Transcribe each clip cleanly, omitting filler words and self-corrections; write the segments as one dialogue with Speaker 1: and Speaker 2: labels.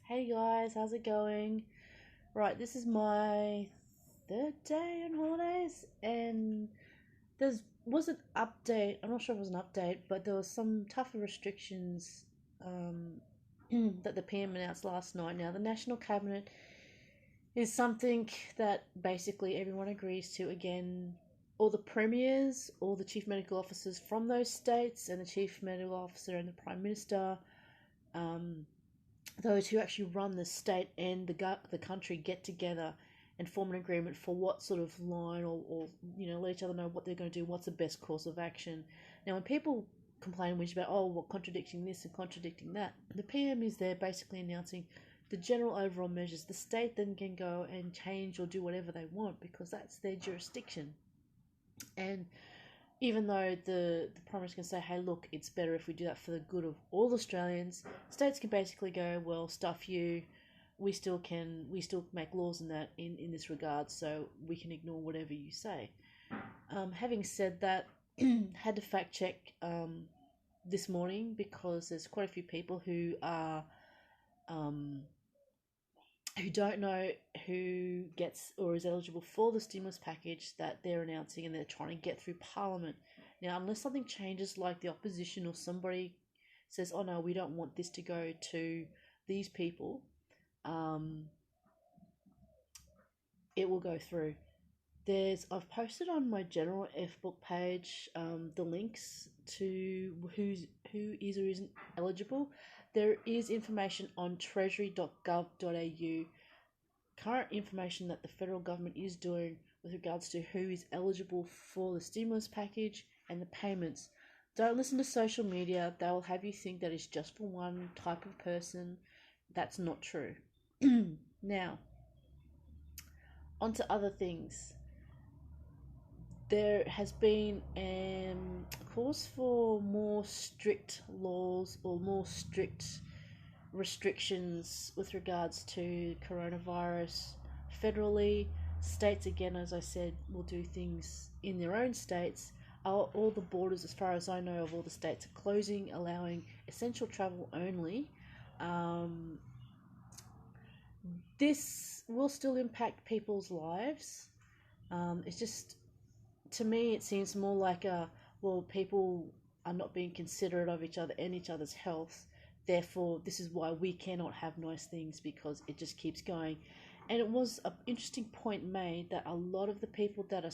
Speaker 1: Hey guys, how's it going? Right, this is my third day on holidays, and there was an update. I'm not sure if it was an update, but there was some tougher restrictions um, that the PM announced last night. Now, the National Cabinet is something that basically everyone agrees to. Again, all the premiers, all the chief medical officers from those states, and the chief medical officer and the prime minister. Um, those who actually run the state and the country get together and form an agreement for what sort of line or let each other know what they're going to do, what's the best course of action. Now, when people complain which about contradicting this and contradicting that, the PM is there basically announcing the general overall measures. The state then can go and change or do whatever they want because that's their jurisdiction. And even though the Prime Minister can say, hey, look, it's better if we do that for the good of all Australians, states can basically go, well, stuff you, we still make laws in that in this regard, so we can ignore whatever you say. Having said that, had to fact check this morning because there's quite a few people who are who don't know who gets or is eligible for the stimulus package that they're announcing and they're trying to get through Parliament. Now, unless something changes, like the opposition or somebody says, oh no, we don't want this to go to these people, it will go through. I've posted on my general F-book page the links to who is or isn't eligible. There is information on treasury.gov.au, current information that the federal government is doing with regards to who is eligible for the stimulus package and the payments. Don't listen to social media. They will have you think that it's just for one type of person. That's not true. Now, on to other things. There has been a calls for more strict laws or more strict restrictions with regards to coronavirus federally. States, again, as I said, will do things in their own states. All the borders, as far as I know, of all the states are closing, allowing essential travel only. This will still impact people's lives. It's just, to me, it seems more like people are not being considerate of each other and each other's health. Therefore, this is why we cannot have nice things, because it just keeps going. And it was an interesting point made that a lot of the people that are,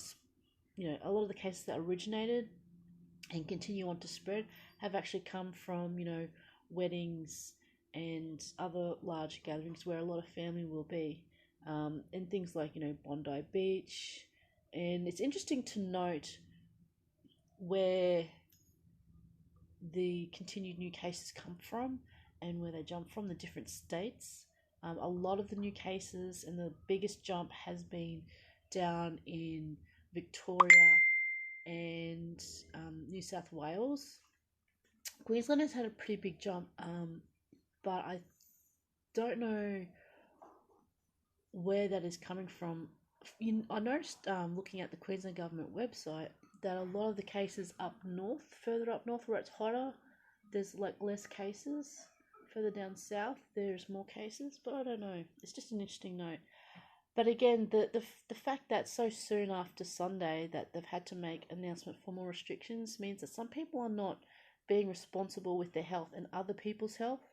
Speaker 1: a lot of the cases that originated and continue on to spread have actually come from, weddings and other large gatherings where a lot of family will be, and things like, Bondi Beach. And it's interesting to note where the continued new cases come from and where they jump from, the different states. A lot of the new cases and the biggest jump has been down in Victoria and New South Wales. Queensland has had a pretty big jump, but I don't know where that is coming from. I noticed, looking at the Queensland government website, that a lot of the cases up north, further up north where it's hotter, there's like less cases. Further down south, there's more cases, but I don't know. It's just an interesting note. But again, the fact that so soon after Sunday that they've had to make announcement for more restrictions means that some people are not being responsible with their health and other people's health.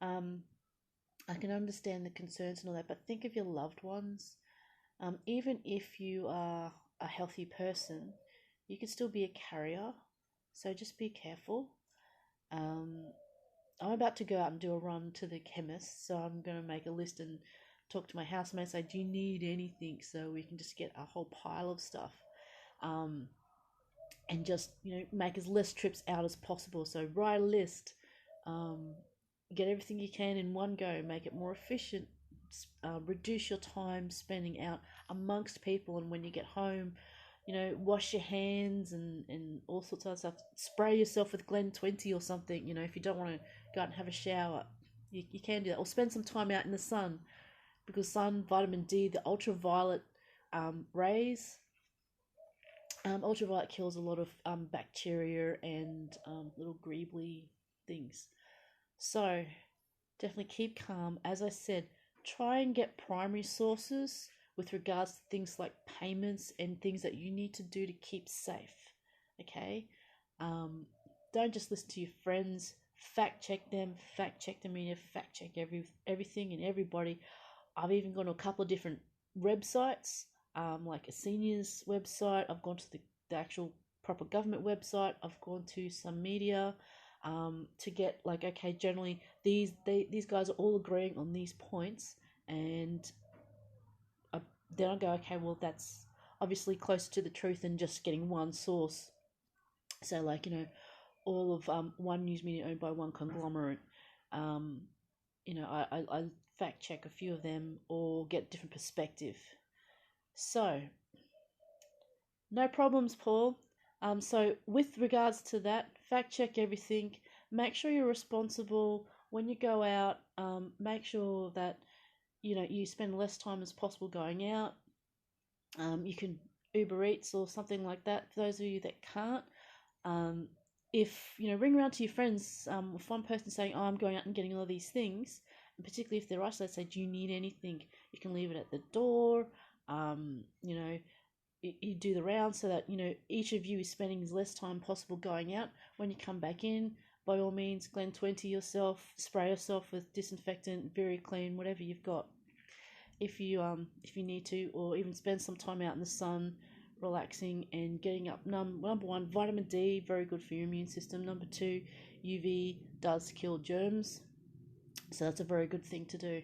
Speaker 1: I can understand the concerns and all that, but think of your loved ones. Even if you are a healthy person, you can still be a carrier, so just be careful. I'm about to go out and do a run to the chemist, so I'm going to make a list and talk to my housemates, say, do you need anything, so we can just get a whole pile of stuff, and just, make as less trips out as possible. So write a list, get everything you can in one go, make it more efficient, reduce your time spending out amongst people, and when you get home, wash your hands and all sorts of stuff. Spray yourself with Glen 20 or something, if you don't want to go out and have a shower, you can do that. Or spend some time out in the sun, because vitamin D, the ultraviolet rays, ultraviolet kills a lot of bacteria and little greebly things. So definitely keep calm. As I said, try and get primary sources with regards to things like payments and things that you need to do to keep safe. Okay? Don't just listen to your friends. Fact check them, media, fact check everything and everybody. I've even gone to a couple of different websites, like a seniors website. I've gone to the actual proper government website. I've gone to some media to get like, okay, generally these guys are all agreeing on these points, and then I go, okay, well that's obviously closer to the truth than just getting one source. So like, all of one news media owned by one conglomerate. I fact check a few of them or get different perspective. So no problems, Paul. So with regards to that, fact check everything. Make sure you're responsible when you go out. Make sure that you spend less time as possible going out. You can Uber Eats or something like that. For those of you that can't, if ring around to your friends. With one person saying, "Oh, I'm going out and getting all these things," and particularly if they're isolated, say, "Do you need anything?" You can leave it at the door. You do the round so that each of you is spending as less time possible going out. When you come back in, by all means, Glen 20 yourself, spray yourself with disinfectant, very clean, whatever you've got. If you need to, or even spend some time out in the sun, relaxing and getting up. Number one, vitamin D, very good for your immune system. Number two, UV does kill germs, so that's a very good thing to do.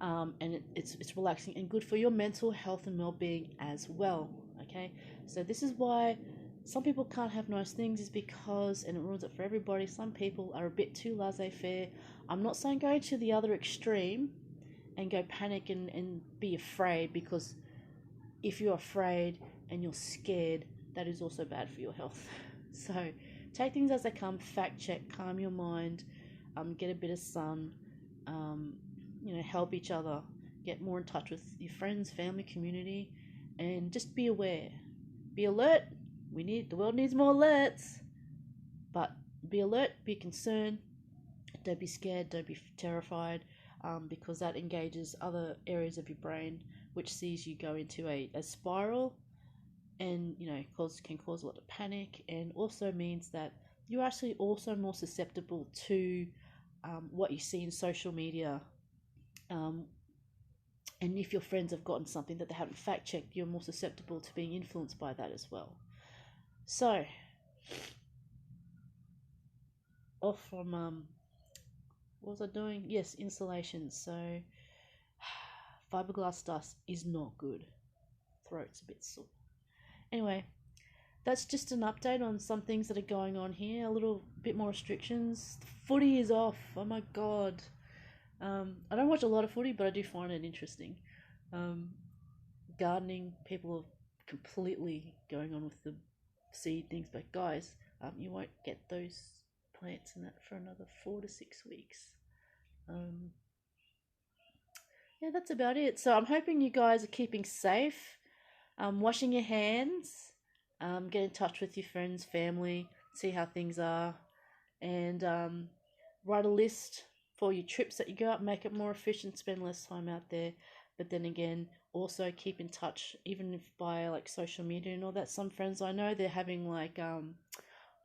Speaker 1: And it's relaxing and good for your mental health and well-being as well. Okay, so this is why some people can't have nice things, is because, and it ruins it for everybody, some people are a bit too laissez-faire. I'm not saying go to the other extreme and go panic and be afraid, because if you're afraid and you're scared, that is also bad for your health. So take things as they come, fact check, calm your mind, get a bit of sun, help each other, get more in touch with your friends, family, community, and just be aware. Be alert. The world needs more alerts, but be alert, be concerned, don't be scared, don't be terrified, because that engages other areas of your brain, which sees you go into a spiral, and can cause a lot of panic, and also means that you're actually also more susceptible to what you see in social media. And if your friends have gotten something that they haven't fact checked, you're more susceptible to being influenced by that as well. So, off from what was I doing? Yes, insulation. So, fiberglass dust is not good. Throat's a bit sore. Anyway, that's just an update on some things that are going on here. A little bit more restrictions. The footy is off. Oh my god. I don't watch a lot of footy, but I do find it interesting. Gardening, people are completely going on with the seed things, but guys, you won't get those plants and that for another 4 to 6 weeks. Yeah, that's about it. So I'm hoping you guys are keeping safe, washing your hands, get in touch with your friends, family, see how things are, and write a list for your trips that you go out, make it more efficient, spend less time out there. But then again, also keep in touch, even if by like social media and all that. Some friends I know, they're having like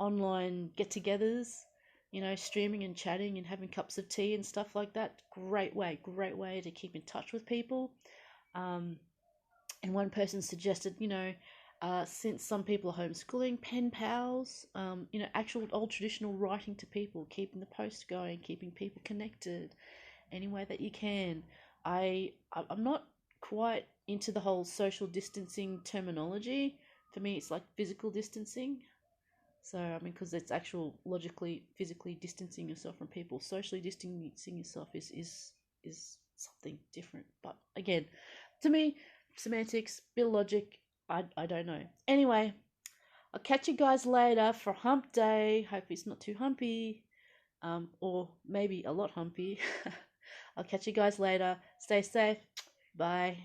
Speaker 1: online get-togethers, streaming and chatting and having cups of tea and stuff like that. Great way to keep in touch with people. And one person suggested, since some people are homeschooling, pen pals, actual old traditional writing to people, keeping the post going, keeping people connected any way that you can. I'm not quite into the whole social distancing terminology. For me, it's like physical distancing. So, because it's actual logically, physically distancing yourself from people. Socially distancing yourself is something different. But again, to me, semantics, bit of logic, I don't know. Anyway, I'll catch you guys later for hump day. Hope it's not too humpy, or maybe a lot humpy. I'll catch you guys later. Stay safe. Bye.